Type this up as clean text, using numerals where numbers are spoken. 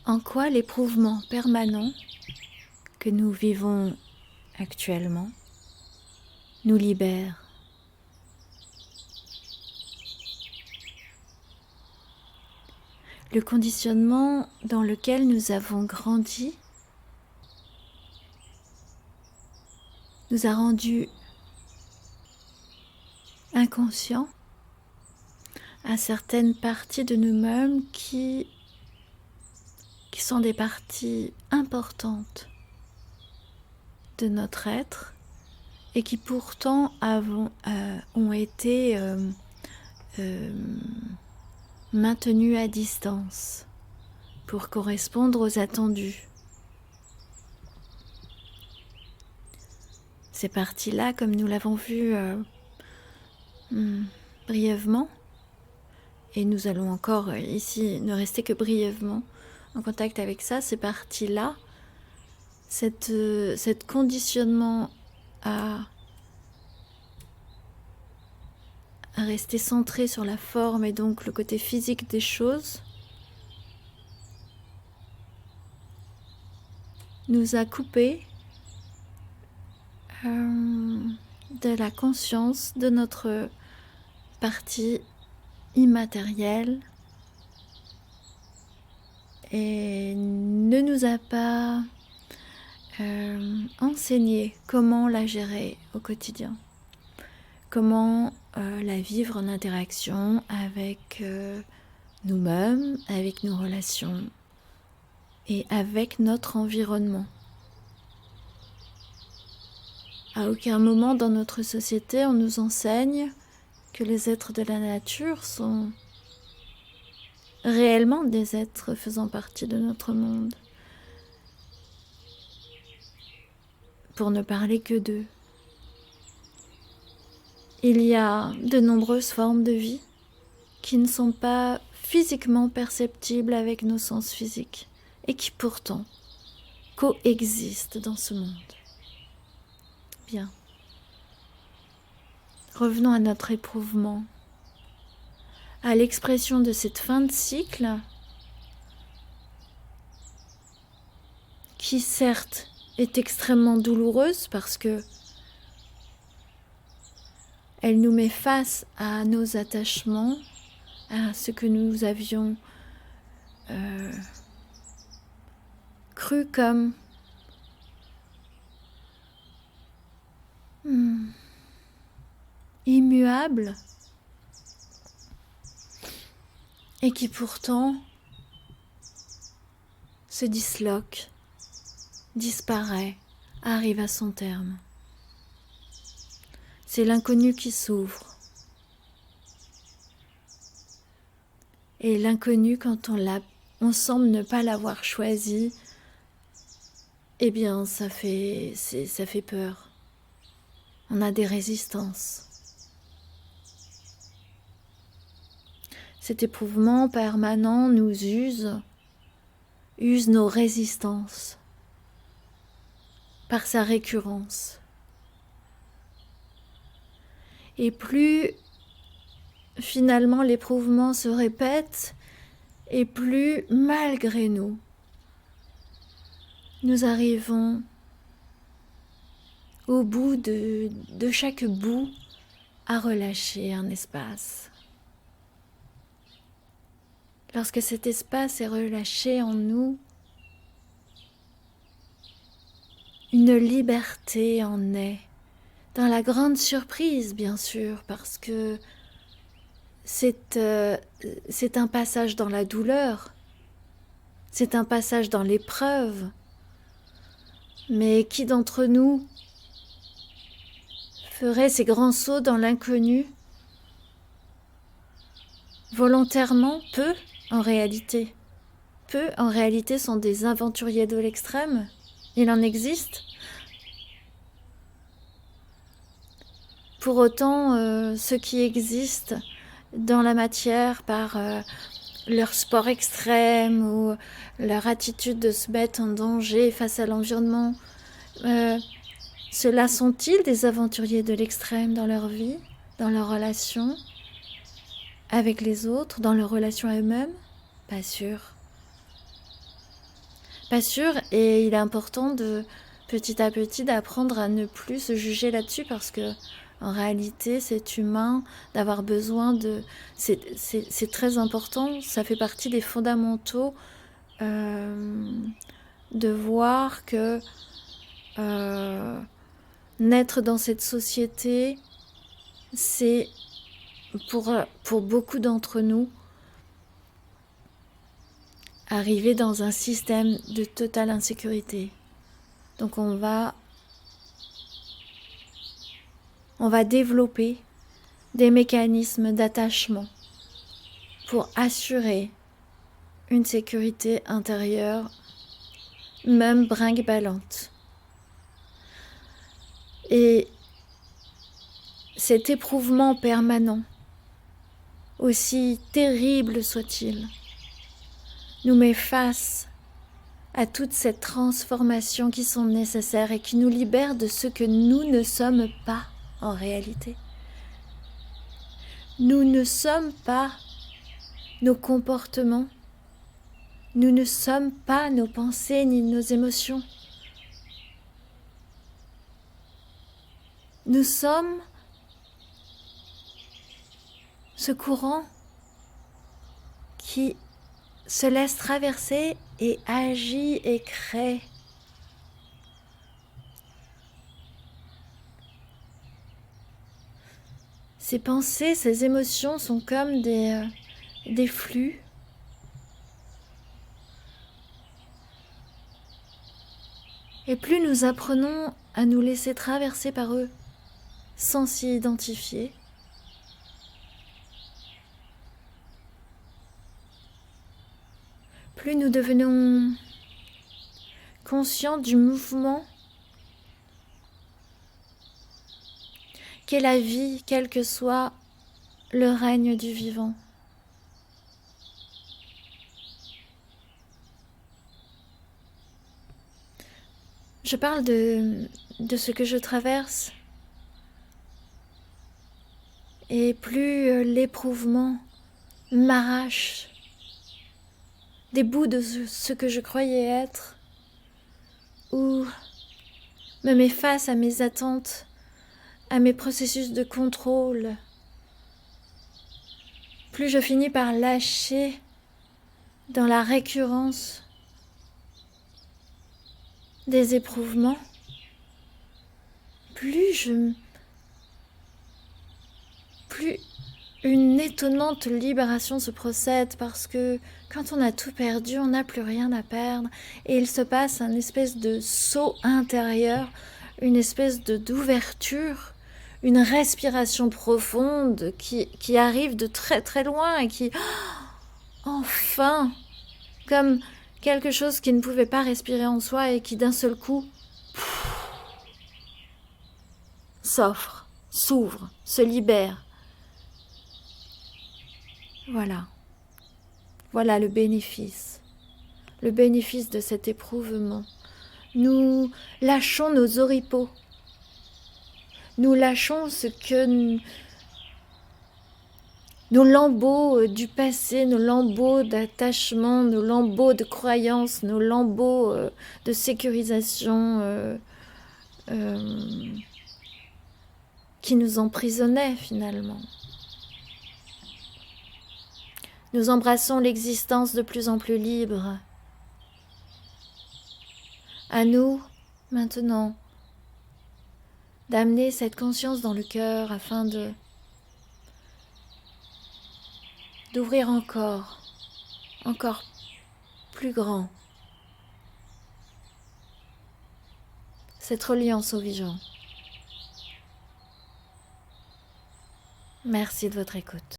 En quoi l'éprouvement permanent que nous vivons actuellement nous libère? Le conditionnement dans lequel nous avons grandi nous a rendus inconscients à certaines parties de nous-mêmes qui sont des parties importantes de notre être et qui pourtant ont été maintenues à distance pour correspondre aux attendus. Ces parties-là, comme nous l'avons vu brièvement, et nous allons encore ici ne rester que brièvement en contact avec ça, ces parties-là, cette conditionnement à rester centré sur la forme et donc le côté physique des choses, nous a coupé de la conscience de notre partie immatérielle et ne nous a pas enseigné comment la gérer au quotidien, comment la vivre en interaction avec nous-mêmes, avec nos relations et avec notre environnement. À aucun moment dans notre société on nous enseigne que les êtres de la nature sont réellement des êtres faisant partie de notre monde, pour ne parler que d'eux. Il y a de nombreuses formes de vie qui ne sont pas physiquement perceptibles avec nos sens physiques et qui pourtant coexistent dans ce monde. Bien. Revenons à notre éprouvement, à l'expression de cette fin de cycle qui certes est extrêmement douloureuse parce que elle nous met face à nos attachements, à ce que nous avions cru comme immuable et qui pourtant se disloque, disparaît, arrive à son terme. C'est l'inconnu qui s'ouvre. Et l'inconnu, quand on semble ne pas l'avoir choisi, eh bien ça fait peur. On a des résistances. Cet éprouvement permanent nous use nos résistances par sa récurrence. Et plus finalement l'éprouvement se répète, et plus malgré nous, nous arrivons au bout de chaque bout à relâcher un espace. Lorsque cet espace est relâché en nous, une liberté en naît, dans la grande surprise bien sûr, parce que c'est un passage dans la douleur, c'est un passage dans l'épreuve, mais qui d'entre nous ferait ces grands sauts dans l'inconnu volontairement? Peu en réalité sont des aventuriers de l'extrême. Il en existe. Pour autant, ceux qui existent dans la matière par leur sport extrême ou leur attitude de se mettre en danger face à l'environnement, ceux-là sont-ils des aventuriers de l'extrême dans leur vie, dans leurs relations avec les autres, dans leurs relations à eux-mêmes? Pas sûr. pas sûr, et il est important de petit à petit d'apprendre à ne plus se juger là-dessus parce que en réalité c'est humain d'avoir besoin de... C'est très important, ça fait partie des fondamentaux de voir que naître dans cette société, c'est pour beaucoup d'entre nous arriver dans un système de totale insécurité. Donc on va développer des mécanismes d'attachement pour assurer une sécurité intérieure, même brinque-ballante. Et cet éprouvement permanent, aussi terrible soit-il, nous met face à toute cette transformation qui sont nécessaires et qui nous libèrent de ce que nous ne sommes pas en réalité. Nous ne sommes pas nos comportements, nous ne sommes pas nos pensées ni nos émotions. Nous sommes ce courant qui se laisse traverser et agit et crée. Ces pensées, ces émotions sont comme des flux. Et plus nous apprenons à nous laisser traverser par eux sans s'y identifier, plus nous devenons conscients du mouvement qu'est la vie, quel que soit le règne du vivant. Je parle de ce que je traverse, et plus l'éprouvement m'arrache des bouts de ce que je croyais être, ou me met face à mes attentes, à mes processus de contrôle, plus je finis par lâcher dans la récurrence des éprouvements, plus une étonnante libération se procède, parce que quand on a tout perdu, on n'a plus rien à perdre, et il se passe un espèce de saut intérieur, une espèce d'ouverture, une respiration profonde qui arrive de très très loin et qui, enfin, comme quelque chose qui ne pouvait pas respirer en soi et qui d'un seul coup s'offre, s'ouvre, se libère. Voilà le bénéfice de cet éprouvement. Nous lâchons nos oripeaux, nous lâchons ce que nos lambeaux du passé, nos lambeaux d'attachement, nos lambeaux de croyances, nos lambeaux de sécurisation qui nous emprisonnaient finalement. Nous embrassons l'existence de plus en plus libre. À nous, maintenant, d'amener cette conscience dans le cœur afin d'ouvrir encore plus grand cette reliance au vivant. Merci de votre écoute.